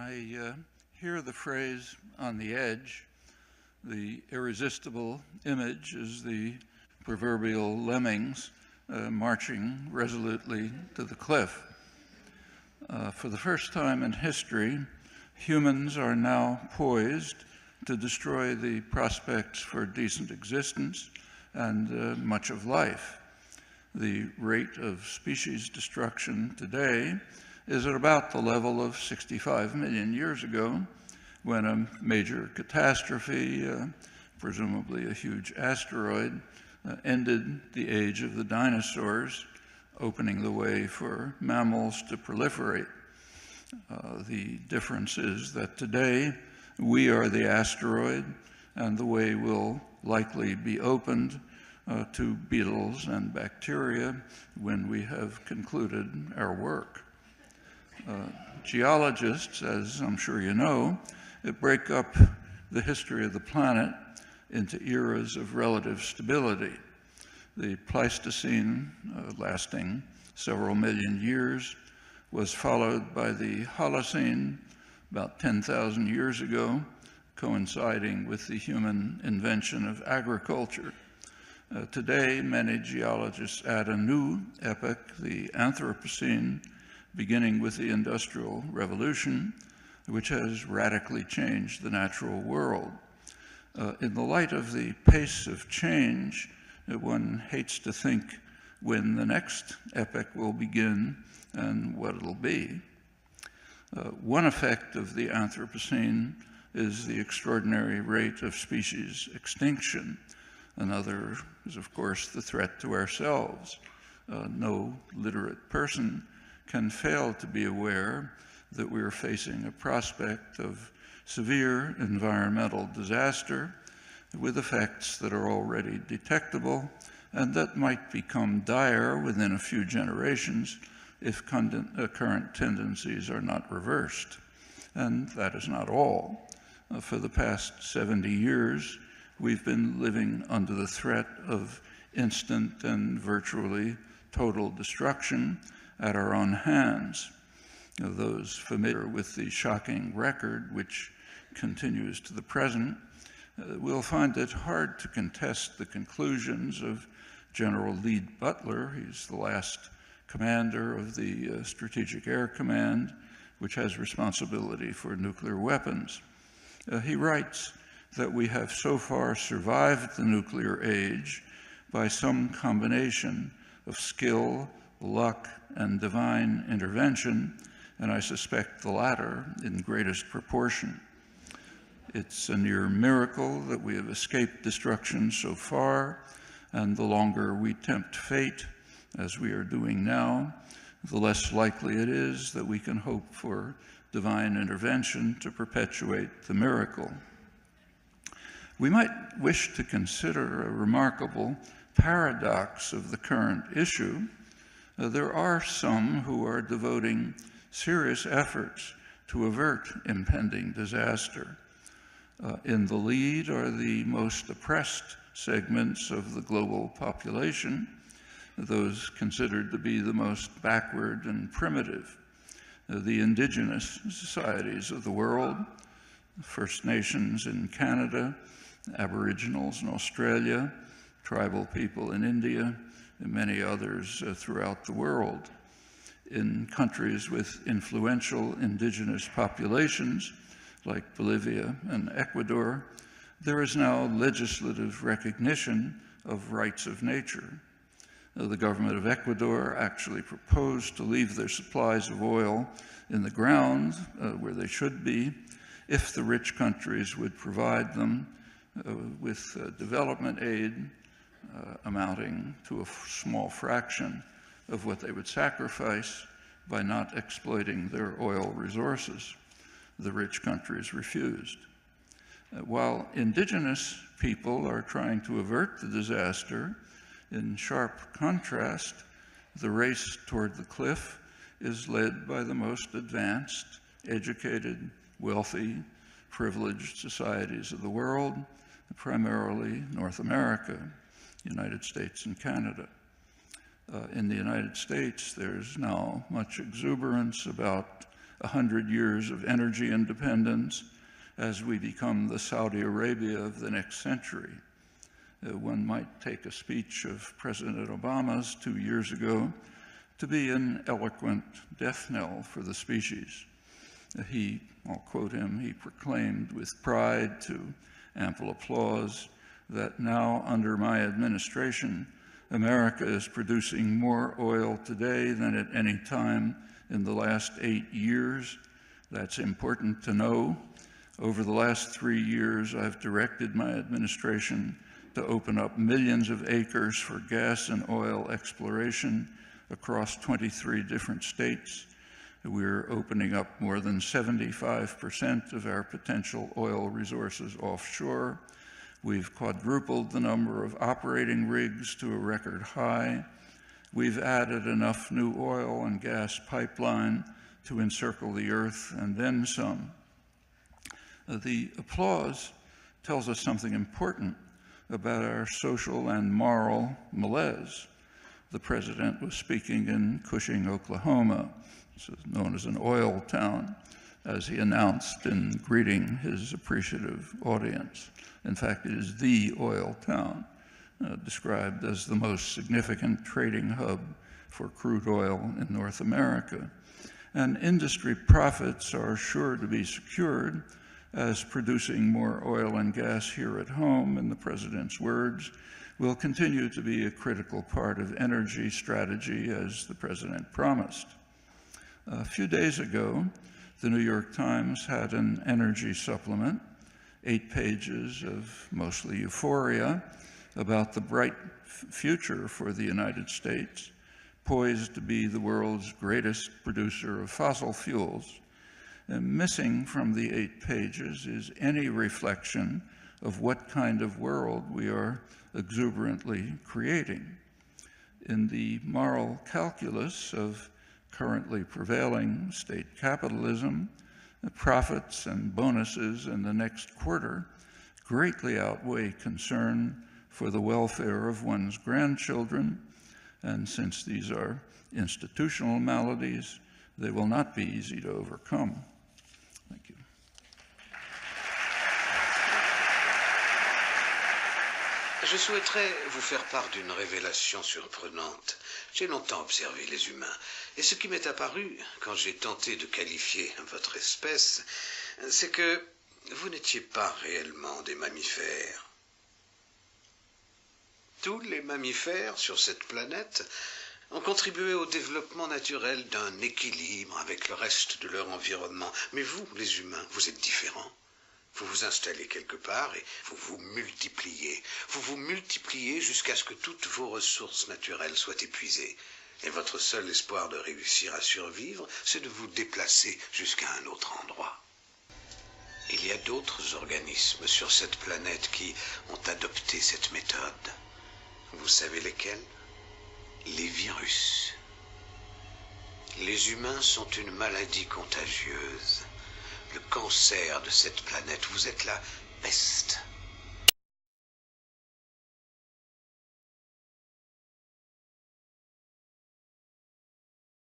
I hear the phrase "on the edge." The irresistible image is the proverbial lemmings marching resolutely to the cliff. For the first time in history, humans are now poised to destroy the prospects for decent existence and much of life. The rate of species destruction today is at about the level of 65 million years ago, when a major catastrophe, presumably a huge asteroid, ended the age of the dinosaurs, opening the way for mammals to proliferate. The difference is that today we are the asteroid, and the way will likely be opened to beetles and bacteria when we have concluded our work. Geologists, as I'm sure you know, break up the history of the planet into eras of relative stability. The Pleistocene, lasting several million years, was followed by the Holocene about 10,000 years ago, coinciding with the human invention of agriculture. Today, many geologists add a new epoch, the Anthropocene, beginning with the Industrial Revolution, which has radically changed the natural world. In the light of the pace of change, one hates to think when the next epoch will begin and what it'll be. One effect of the Anthropocene is the extraordinary rate of species extinction. Another is, of course, the threat to ourselves. No literate person can fail to be aware that we are facing a prospect of severe environmental disaster with effects that are already detectable and that might become dire within a few generations if current tendencies are not reversed. And that is not all. For the past 70 years, we've been living under the threat of instant and virtually total destruction at our own hands. Those familiar with the shocking record, which continues to the present, will find it hard to contest the conclusions of General Lee Butler. He's the last commander of the Strategic Air Command, which has responsibility for nuclear weapons. He writes that we have so far survived the nuclear age by some combination of skill, luck, and divine intervention, and I suspect the latter in greatest proportion. It's a near miracle that we have escaped destruction so far, and the longer we tempt fate, as we are doing now, the less likely it is that we can hope for divine intervention to perpetuate the miracle. We might wish to consider a remarkable paradox of the current issue. There are some who are devoting serious efforts to avert impending disaster. In the lead are the most oppressed segments of the global population, those considered to be the most backward and primitive, the indigenous societies of the world, First Nations in Canada, Aboriginals in Australia, tribal people in India, and many others throughout the world. In countries with influential indigenous populations, like Bolivia and Ecuador, there is now legislative recognition of rights of nature. The government of Ecuador actually proposed to leave their supplies of oil in the ground where they should be if the rich countries would provide them with development aid amounting to a small fraction of what they would sacrifice by not exploiting their oil resources. The rich countries refused. While indigenous people are trying to avert the disaster, in sharp contrast, the race toward the cliff is led by the most advanced, educated, wealthy, privileged societies of the world, primarily North America, United States and Canada. In the United States, there's now much exuberance about 100 years of energy independence as we become the Saudi Arabia of the next century. One might take a speech of President Obama's 2 years ago to be an eloquent death knell for the species. I'll quote him, he proclaimed with pride to ample applause that now under my administration, America is producing more oil today than at any time in the last 8 years. That's important to know. Over the last 3 years, I've directed my administration to open up millions of acres for gas and oil exploration across 23 different states. We're opening up more than 75% of our potential oil resources offshore. We've quadrupled the number of operating rigs to a record high. We've added enough new oil and gas pipeline to encircle the earth and then some. The applause tells us something important about our social and moral malaise. The president was speaking in Cushing, Oklahoma, known as an oil town, as he announced in greeting his appreciative audience. In fact, it is the oil town, described as the most significant trading hub for crude oil in North America. And industry profits are sure to be secured as producing more oil and gas here at home, in the president's words, will continue to be a critical part of energy strategy as the president promised. A few days ago, the New York Times had an energy supplement, 8 pages of mostly euphoria about the bright future for the United States, poised to be the world's greatest producer of fossil fuels. And missing from the 8 pages is any reflection of what kind of world we are exuberantly creating. In the moral calculus of currently prevailing state capitalism, the profits and bonuses in the next quarter greatly outweigh concern for the welfare of one's grandchildren, and since these are institutional maladies, they will not be easy to overcome. Thank you. Je souhaiterais vous faire part d'une révélation surprenante. J'ai longtemps observé les humains, et ce qui m'est apparu quand j'ai tenté de qualifier votre espèce, c'est que vous n'étiez pas réellement des mammifères. Tous les mammifères sur cette planète ont contribué au développement naturel d'un équilibre avec le reste de leur environnement. Mais vous, les humains, vous êtes différents. Vous vous installez quelque part et vous vous multipliez. Vous vous multipliez jusqu'à ce que toutes vos ressources naturelles soient épuisées. Et votre seul espoir de réussir à survivre, c'est de vous déplacer jusqu'à un autre endroit. Il y a d'autres organismes sur cette planète qui ont adopté cette méthode. Vous savez lesquels? Les virus. Les humains sont une maladie contagieuse. Le cancer de cette planète, vous êtes la peste.